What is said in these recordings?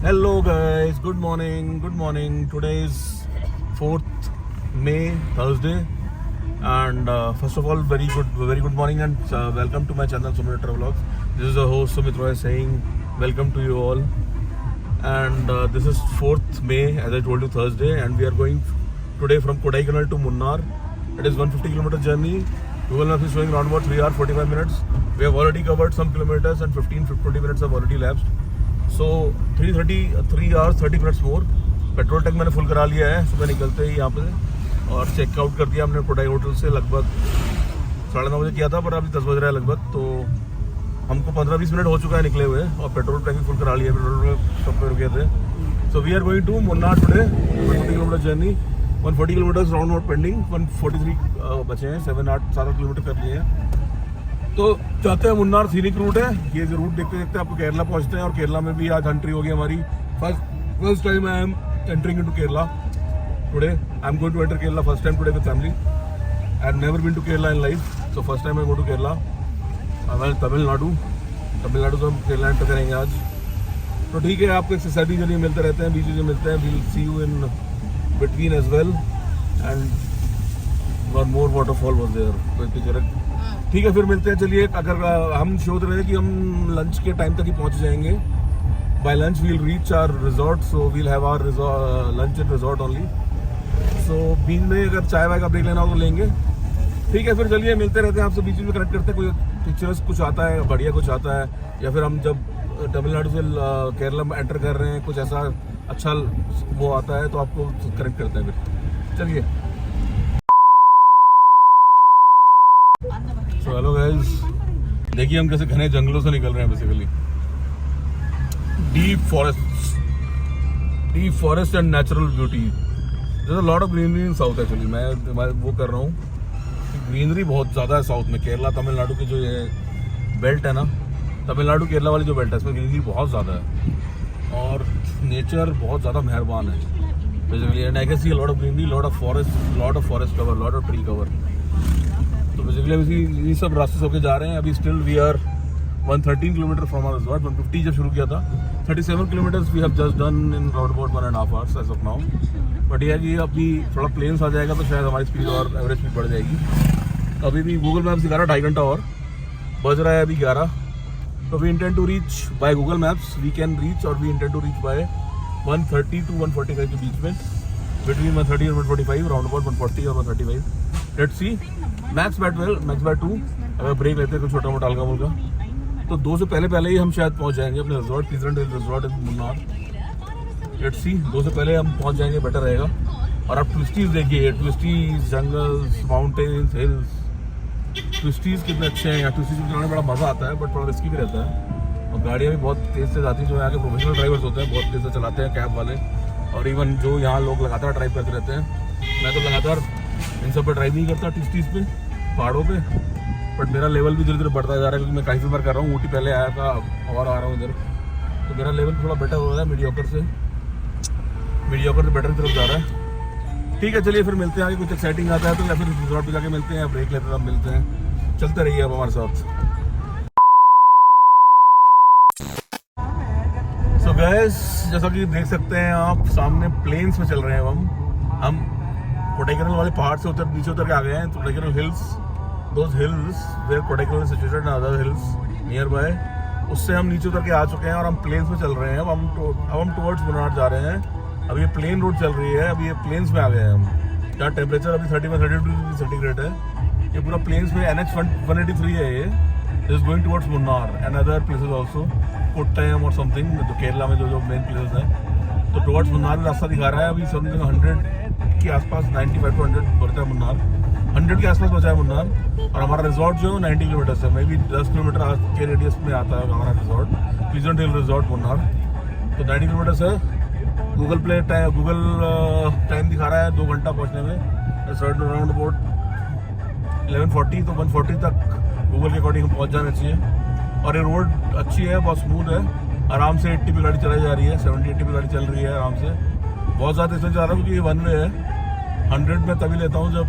Hello guys, good morning. Today is 4th May, Thursday, and first of all, very good morning, and welcome to my channel Sumit Vlogs. This is the host Sumit Roy saying welcome to you all, and this is 4th May, as I told you, Thursday, and we are going today from Kodaikanal to Munnar. It is 150-kilometer journey. Google Maps is showing around about 3 hours 45 minutes. We have already covered some kilometers, and 20 minutes have already lapsed. So 3 hours 30 minutes more. Petrol tank मैंने full करा लिया है सुबह निकलते ही यहाँ पे, और checkout कर दिया हमने कोडाई होटल से लगभग 9:30 बजे किया था, पर अभी 10 बज रहा है लगभग, तो हमको 15-20 मिनट हो चुका है निकले हुए, और पेट्रोल टैंक फुल करा लिया, पेट्रोल सब पे रुके थे. So we are going to Munnar today. 140 kilometre journey, 140 kilometre round about pending, 143 बचे हैं, 7-8 किलोमीटर कर लिए हैं. तो जाते हैं मुन्नार. सीनिक रूट है ये, जो रूट देखते देखते आपको केरला पहुंचते हैं, और केरला में भी आज एंट्री होगी हमारी. First time I am entering into Kerala today. I am going to enter Kerala first time today with family. I have never been to Kerala in life, so first time I go to Kerala. Tamil Nadu से हम Kerala enter करेंगे आज. तो ठीक है, आपको एक society जरिए मिलते रहते हैं, बीच में मिलते हैं. We'll see you in between as well, and one more waterfall was there. ठीक है, फिर मिलते हैं. चलिए, अगर हम सोच रहे हैं कि हम लंच के टाइम तक ही पहुंच जाएंगे. By lunch we'll reach our resort, so we'll have our lunch in resort only. So बीच में अगर चाय वाय का ब्रेक लेना हो तो लेंगे. ठीक है, फिर चलिए मिलते रहते हैं आपसे, बीच में कनेक्ट करते हैं. कोई पिक्चर्स कुछ आता है बढ़िया, कुछ आता है, या फिर हम जब तमिलनाडु से केरला में एंटर कर रहे हैं कुछ ऐसा अच्छा वो आता है तो आपको कनेक्ट करते हैं. फिर चलिए. सो हेलो गाइस, देखिए हम कैसे घने जंगलों से निकल रहे हैं. Basically deep forest and natural beauty. There a lot of greenery in south. Actually मैं वो कर रहा हूँ, ग्रीनरी बहुत ज़्यादा है साउथ में. केरला तमिलनाडु की जो ये बेल्ट है ना, तमिलनाडु केरला वाली जो बेल्ट है, इसमें ग्रीनरी बहुत ज़्यादा है, और नेचर बहुत ज़्यादा मेहरबान है basically. And I can see lot of greenery, lot of forest cover, lot of tree cover. तो बेसिकली अभी ये सब रास्ते से होके जा रहे हैं. अभी still we are 113 kilometre from our resort. 150 जब शुरू किया था. 37 kilometres we have just done in round about 1.5 hours as of now. But यह कि अभी थोड़ा प्लेन्स आ जाएगा तो शायद हमारी स्पीड और एवरेज स्पीड बढ़ जाएगी. अभी भी गूगल मैप्स दिखा रहा 2.5 घंटा और बज रहा है अभी 11. तो we intend to reach by Google Maps, we can reach, और we intend to reach by 130 to 145 के बीच में, बिटवीन 130 और 145, राउंड अबाउट 140 और 135. Let's see. Max bye 2. अगर ब्रेक लेते हैं तो छोटा मोटा हल्का मुल्का, तो 2 से पहले ही हम शायद पहुंच जाएंगे अपने resort, pleasant hill resort in Munnar. Let's see, 2 से पहले हम पहुंच जाएंगे, बेटर रहेगा. और आप ट्विस्टीज देखिए, ट्विस्टीज, जंगल्स, माउंटेन्स, हिल्स. ट्विस्टीज कितने अच्छे हैं यहाँ. ट्विस्टीज में चलाने में बड़ा मज़ा आता है, बट थोड़ा रिस्की भी रहता है, और गाड़ियाँ भी बहुत तेज़ से जाती हैं. जो यहाँ के प्रोफेशनल ड्राइवर्स होते हैं बहुत तेज़ से चलाते हैं, कैब वाले, और इवन जो यहाँ लोग लगातार ड्राइव करते रहते हैं. मैं तो लगातार इन सब पर ड्राइव नहीं करता, ट्विस्टीज पे, पहाड़ों पे, बट मेरा लेवल भी धीरे धीरे बढ़ता जा रहा है, क्योंकि मैं काफ़ी बार कर रहा हूँ. ऊटी पहले आया था, और आ रहा हूँ इधर, तो मेरा लेवल थोड़ा बेटर हो रहा है. मीडियोकर से बेटर की तरफ जा रहा है. ठीक है, चलिए फिर मिलते हैं आगे. कुछ एक्साइटिंग आता है तो, या फिर रिजॉर्ट पे जाके मिलते हैं, या ब्रेक लेते हैं मिलते हैं. चलते रहिए अब हमारे साथ. सो गाइस, जैसा कि देख सकते हैं आप, सामने प्लेन्स में चल रहे हैं हम कोडाईकनाल वाले पहाड़ से नीचे उतर के आ गए हैं. Kodaikanal hills, those hills where Kodaikanal situated and other hills nearby, उससे हम नीचे उतर के आ चुके हैं, और हम प्लेन्स में चल रहे हैं. अब हम टुवर्ड्स मुन्नार जा रहे हैं. अभी ये प्लेन रोड चल रही है, अभी ये प्लेन्स में आ गए हैं हम. जहाँ टेम्परेचर अभी 31-32 डिग्री सेंटीग्रेड है. ये पूरा प्लेन्स में. NH 183 है ये. Is going towards Munnar and other places also, Kottayam और समथिंग, जो केरला में जो मेन प्लेसेस हैं. तो टुवर्ड्स मुन्नार में रास्ता दिखा रहा है. अभी समथिंग 100 के आसपास, 95 to 100 बढ़ता है मुन्नार. 100 के आसपास बचा है मुन्नार. और हमारा रिजॉर्ट जो है 90 किलोमीटर से, मे बी 10 किलोमीटर के रेडियस में आता है हमारा रिजॉर्ट, प्लीजेंट हिल रिजॉर्ट मुन्नार. तो 90 किलोमीटर से गूगल टाइम दिखा रहा है 2 घंटा पहुँचने में. अराउंड अबाउट 11:40, तो 1:40 तक गूगल के अकॉर्डिंग पहुँच जाना चाहिए. और ये रोड अच्छी है, बहुत स्मूथ है. आराम से 80 पे गाड़ी चलाई जा रही है, 70-80 पे गाड़ी चल रही है आराम से. बहुत ज़्यादा इसमें जा रहा हूँ क्योंकि ये 1 वे है. 100 में तभी लेता हूँ जब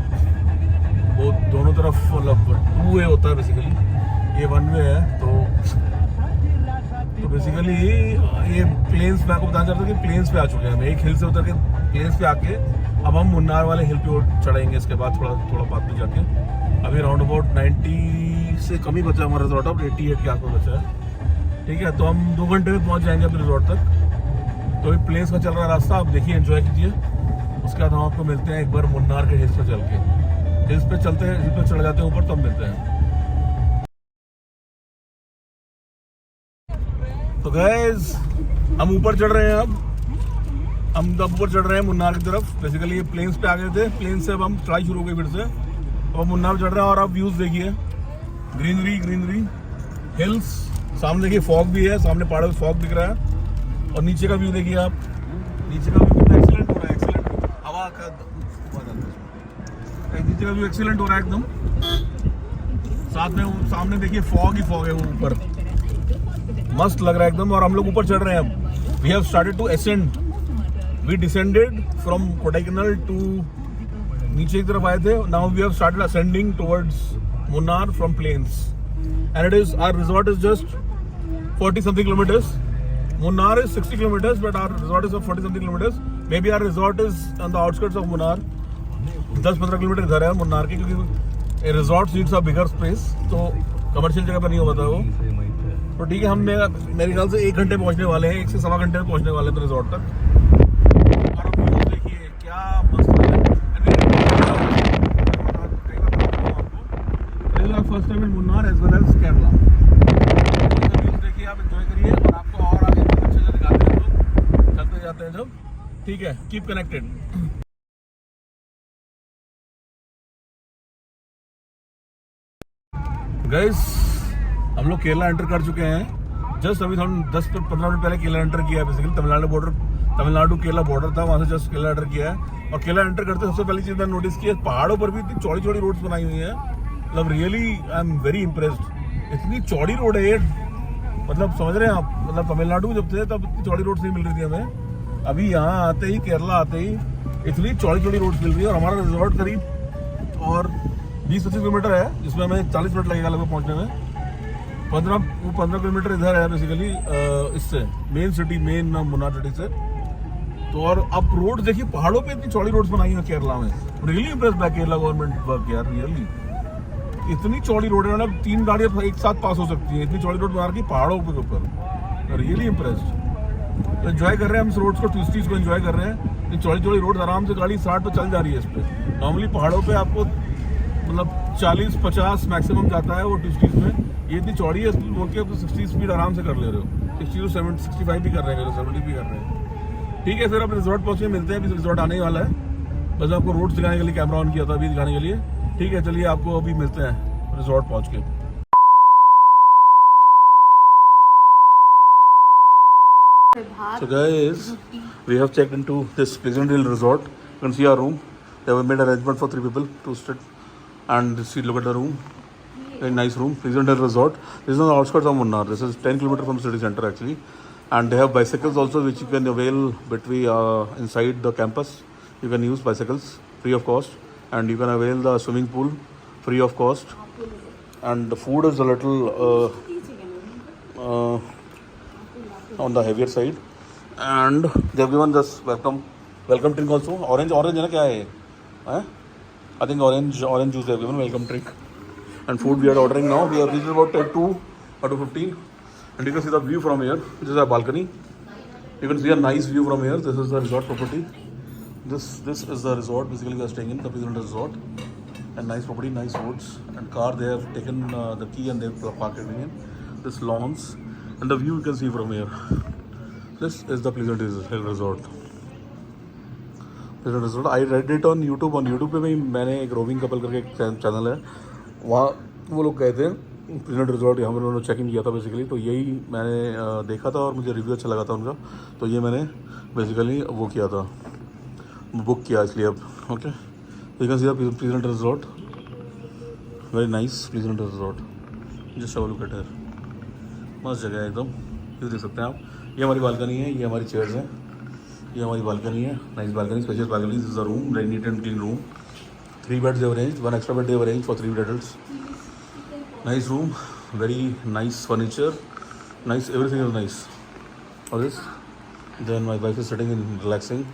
वो दोनों तरफ तरफ मतलब 2 वे होता है बेसिकली, ये 1 वे है। तो बेसिकली ये प्लेन्स पे आपको बताना चाहता हूँ कि प्लेन्स पे आ चुके हैं हम, एक हिल से उतर के प्लेन्स पे आके अब हम मुन्नार वाले हिल पे चढ़ेंगे। इसके बाद थोड़ा बाद में जाके अभी राउंड अबाउट 90 से कम ही बचा हमारा रिजॉर्ट, अब 88 के आसपास बचा है। ठीक है, तो हम 2 घंटे में पहुँच जाएंगे अपने रिजॉर्ट तक। तो अभी प्लेन्स का चल रहा है रास्ता, आप देखिए, एंजॉय कीजिए। उसके बाद हम आपको मिलते हैं एक बार मुन्नार के हिल्स पे चल के, हिल्स पे चलते हैं, हिल्स पे चढ़ जाते हैं ऊपर, तब मिलते हैं। तो गाइस हम ऊपर चढ़ रहे हैं, अब ऊपर चढ़ रहे हैं मुन्नार की तरफ। बेसिकली ये प्लेन्स पे आ गए थे, प्लेन्स से अब हम चढ़ाई शुरू हो गई फिर से, अब मुन्नार चढ़ रहे हैं। और आप व्यूज देखिए, ग्रीनरी, हिल्स, सामने देखिए फॉग भी है, सामने पहाड़ों में फॉग दिख रहा है। और नीचे का व्यू देखिए आप, नीचे का व्यू कितना एक्सीलेंट हो रहा है, एक्सीलेंट हवा का, नीचे का व्यू एक्सीलेंट हो रहा है एकदम। साथ में सामने देखिए फॉग ही फॉग है वो ऊपर, मस्त लग रहा है एकदम। और हम लोग ऊपर चढ़ रहे हैं अब। We have started to ascend, we descended from Kodaikanal to, नीचे की तरफ आए थे। Now we have started ascending towards Munnar from plains and it is, our resort is just 40 something kilometers. Munnar is 60 kilometers, but our resort is of 40 something kilometers. Maybe our resort is on the outskirts of Munnar. 10-15 kilometre घर है मुन्नार के, क्योंकि resort needs a bigger space, तो commercial जगह पर नहीं हो पाता वो। तो ठीक है, हम मेरे ख्याल से 1 घंटे पहुंचने वाले हैं, 1 से सवा घंटे में पहुंचने वाले हैं रिजॉर्ट तक। और अब व्यूज देखिए क्या मस्त है। First time in Munnar as well as Kerala. Views देखिए आप, एंजॉय करिए, और आपको और आगे अच्छे से दिखाते हैं, तो चलते जाते हैं जब। ठीक है, कीप कनेक्टेड। गाइस हम लोग केरला एंटर कर चुके हैं। जस्ट अभी हम 10-15 मिनट पहले केरला एंटर किया है। बेसिकली तमिलनाडु केरला बॉर्डर था, वहाँ से जस्ट केरला एंटर किया है। और केरला एंटर करते सबसे पहली चीज़ मैंने नोटिस की है, पहाड़ों पर भी इतनी चौड़ी रोड्स बनाई हुई हैं। मतलब really I am very impressed. इतनी चौड़ी रोड है ये, मतलब समझ रहे हैं आप, मतलब तमिलनाडु में जब थे तब इतनी चौड़ी रोड्स नहीं मिल रही थी हमें, अभी यहाँ आते ही, केरला आते ही इतनी चौड़ी रोड्स मिल रही है। और हमारा रिजॉर्ट करीब और 20-25 किलोमीटर है, जिसमें हमें 40 मिनट लगेगा लगभग पहुँचने में। 15 किलोमीटर इधर है बेसिकली, इससे मेन मुन्नार सिटी से। तो और अब रोड देखिए, पहाड़ों पे इतनी चौड़ी रोड्स बनाई हैं केरला में। Really impressed by Kerala government work यार, रियली इतनी चौड़ी रोड है, मतलब 3 गाड़ियाँ एक साथ पास हो सकती है, इतनी चौड़ी रोड बना रखी पहाड़ों के ऊपर। Really impressed. तो एंजॉय कर रहे हैं हम इस रोड्स को, ट्विस्टीज को एंजॉय कर रहे हैं। ये चौड़ी रोड आराम से गाड़ी 60 पे चल जा रही है इस पर। नॉर्मली पहाड़ों पे आपको मतलब 40-50 मैक्सिमम जाता है वो ट्विस्टीज में, ये इतनी चौड़ी है बोल के आपको 60 स्पीड आराम से कर ले रहे हो। 60 to 65 भी कर रहे हैं, 70 भी कर रहे हैं। ठीक है, फिर अब रिजॉर्ट पहुँचे, मिलते हैं। अभी रिजॉर्ट आने वाला है, बस आपको रोड दिखाने के लिए कैमरा ऑन किया था, अभी दिखाने के लिए। ठीक है, चलिए आपको अभी मिलते हैं रिजॉर्ट पहुँच के। So guys, we have checked into this Pleasant Hill Resort. You can see our room. They have made arrangement for 3 people to sit, and see, look at the room. Very nice room. Pleasant Hill Resort. This is on the outskirts of Munnar. This is 10 kilometers from the city center actually, and they have bicycles also, which you can avail between inside the campus. You can use bicycles free of cost, and you can avail the swimming pool free of cost. And the food is a little on the heavier side, and they have given this welcome drink also. Orange है ना, क्या है ये? I think orange juice they have given, welcome drink. And food we are ordering now. We are reached about 2 or 2:15, and you can see the view from here. This is our balcony. You can see a nice view from here. This is the resort property. This is the resort basically we are staying in, the Pleasant Resort. And nice property, nice roads, and car they have taken the key and they have parked it in. This lawns, and the view you can see from here. This is the Pleasant Hill Resort. Pleasant Resort. I read it on YouTube. On YouTube पे भी मैंने एक roving couple करके एक channel है, वहाँ वो लोग गए थे प्लीजेंट रिजॉर्ट, यहाँ पर उन्होंने चेक इन किया था बेसिकली। तो यही मैंने देखा था और मुझे रिव्यू अच्छा लगा था उनका, तो ये मैंने बेसिकली वो किया था, बुक किया इसलिए अब। Okay, you can see the pleasant resort, very nice pleasant resort. Just have a look at here, मस्त जगह है एकदम। ये देख सकते हैं आप, ये हमारी बालकनी है, ये हमारी चेयर्स हैं, ये हमारी बालकनी है, nice balcony, spacious balcony. This is a room, very neat and clean room. 3 beds they have arranged, one extra bed they have arranged for 3 adults. Nice room, very nice furniture, nice, everything is nice. All this. Then my wife is sitting and relaxing,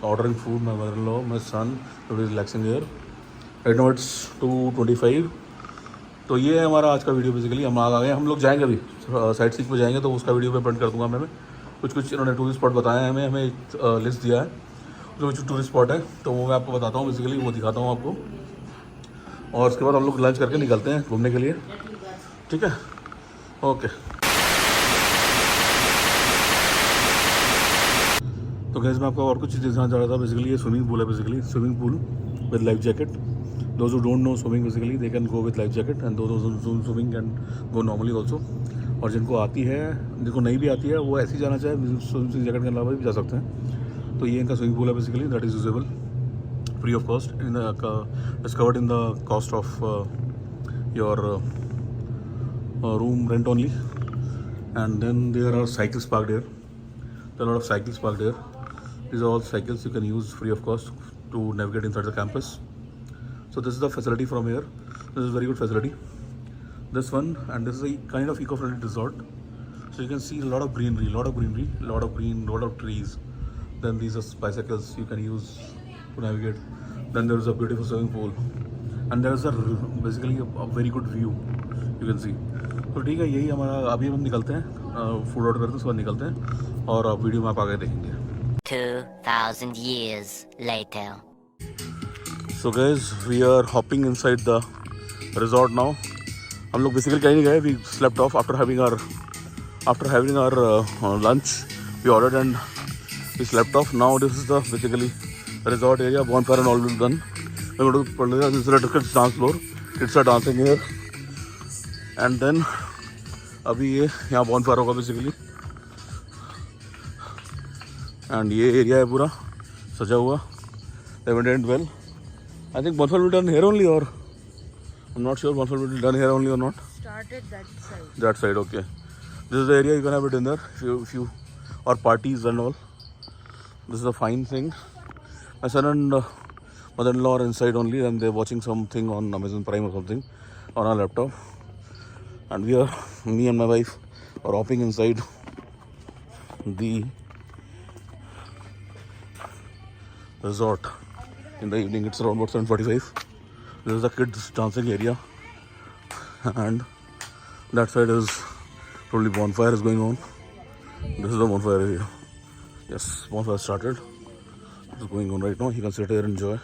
ordering food. My mother-in-law, my son, everybody is relaxing here. Right now it's 2:25. तो ये है हमारा आज का video basically. हम आ गए, हम लोग जाएंगे अभी साइट सीक पे जाएंगे, तो उसका वीडियो मैं अपलोड कर दूंगा. मैं कुछ इन्होंने टूरिस्ट स्पॉट बताए हैं, हमें एक लिस्ट दिया है जो कुछ टूरिस्ट स्पॉट है, तो वो मैं आपको बताता हूँ बेसिकली, वो दिखाता हूँ आपको. और उसके बाद हम लोग लंच करके निकलते हैं घूमने के लिए. ठीक है, ओके. तो गैस मैं आपको और कुछ चीज़ दिखाना चाह रहा था. बेसिकली ये स्विमिंग पूल है, basically swimming pool with life jacket. Those who don't know swimming basically they can go with life jacket, and those who don't swimming can go normally also. और जिनको आती है, जिनको नहीं भी आती है, वो ऐसे ही जाना चाहे स्विमिंग जैकेट के अलावा भी जा सकते हैं. तो ये इनका स्विमिंग पूल है basically, that is usable free of cost. It's covered in the cost of your room rent only. And then there are cycles parked here. There are lot of cycles parked here. These are all cycles you can use free of cost to navigate inside the campus. So this is the facility from here. This is very good facility. This one, and this is a kind of eco-friendly resort. So you can see a lot of greenery, lot of green, lot of trees. Then these are bicycles you can use to navigate. Then there is a beautiful swimming pool, and there is basically a very good view you can see. तो ठीक है, यही हमारा. अभी हम निकलते हैं, food order करते हैं, उसके बाद निकलते हैं, और वीडियो में आप आगे देखेंगे. 2000 years later. So guys, we are hopping inside the resort now. हम लोग basically कहीं नहीं गए. We slept off after having our lunch. We ordered and we slept off. Now this is the basically resort area. Bonfire and all will be done. We're going to Pallila. This is a kids dance floor. Kids are dancing here. And then अभी ये यहाँ bonfire होगा basically. And ये area है पूरा सजा हुआ. They maintained well. I think bonfire will be done here only, or I'm not sure. Bonfire will be done here only or not. Started that side. That side, okay. This is the area you can have a dinner if you or parties and all. This is a fine thing. My son and mother-in-law are inside only, and they're watching something on Amazon Prime or something on our laptop. And me and my wife are hopping inside the resort. In the evening, it's around about 7:45. This is the kids dancing area, and that side is probably bonfire is going on. This is the bonfire area. Yes, bonfire started. It's going on right now. You can sit here and enjoy.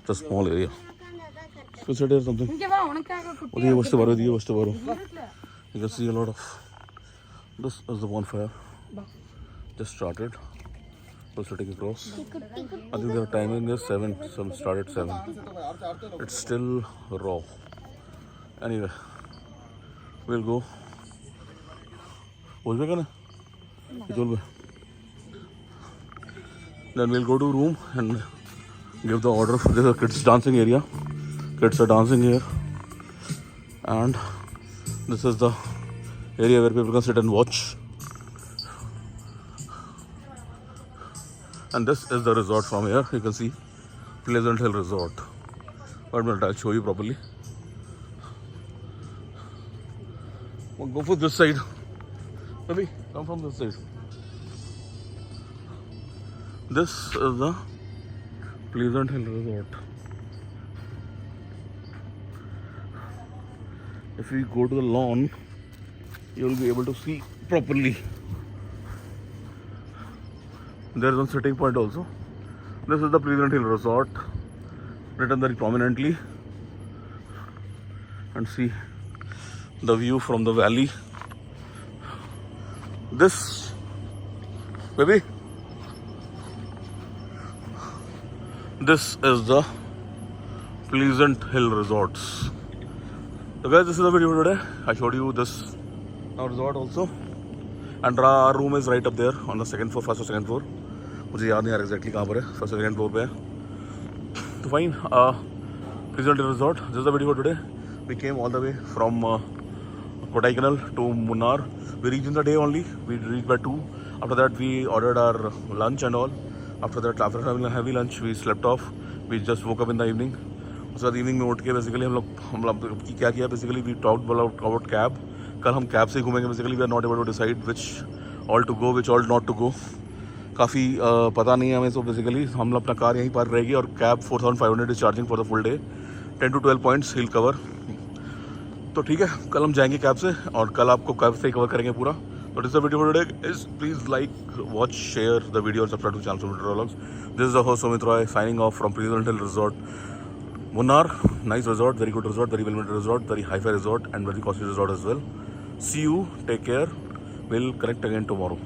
It's a small area. You can sit here something. You can see a lot of. This is the bonfire. Just started. Sitting across. I think their timing is 7. Some start at 7. It's still raw. Anyway, we'll go. Then we'll go to room and give the order. There's a kids dancing area. Kids are dancing here, and this is the area where people can sit and watch. And this is the resort from here. You can see Pleasant Hill Resort. One minute, I'll show you properly. We'll go for this side. Baby, come from this side. This is the Pleasant Hill Resort. If we go to the lawn, you will be able to see properly. There is one sitting point also. This is the Pleasant Hill Resort, written very prominently. And see the view from the valley. This, baby, this is the Pleasant Hill Resorts. So guys, this is the video today. I showed you this resort also. And our room is right up there on the second floor, first or second floor. मुझे याद नहीं आ रहा exactly कहाँ पर है. First second floor पे है. तो fine. Pleasant Hill Resort. This is the video for today. We came all the way from Kodaikanal to Munnar. We reached in the day only. We reached by 2. After that, we ordered our lunch and all. After that, after having a heavy lunch, we slept off. We just woke up in the evening. उसके बाद evening में उठ के basically हम लोग क्या किया, basically we talked about cab. कल हम कैब से ही घूमेंगे. Basically we are not able to decide which all to go, which all not to go. काफ़ी पता नहीं है हमें. सो बेसिकली हम अपना कार यहीं पार्क रहेगी और cab 4500 is charging for the full day. 10 to 12 points hill cover. तो ठीक है, कल हम जाएंगे कैब से और कल आपको कैब से ही कवर करेंगे पूरा. So this is the video for today. Please like, watch, share the video and subscribe to the channel for video vlogs. This is the host Sumit Roy signing off from Presidential Resort, Munnar. Nice resort, very good resort, very well-maintained resort, very high-fi resort and very costly resort as well. See you, take care. We'll connect again tomorrow.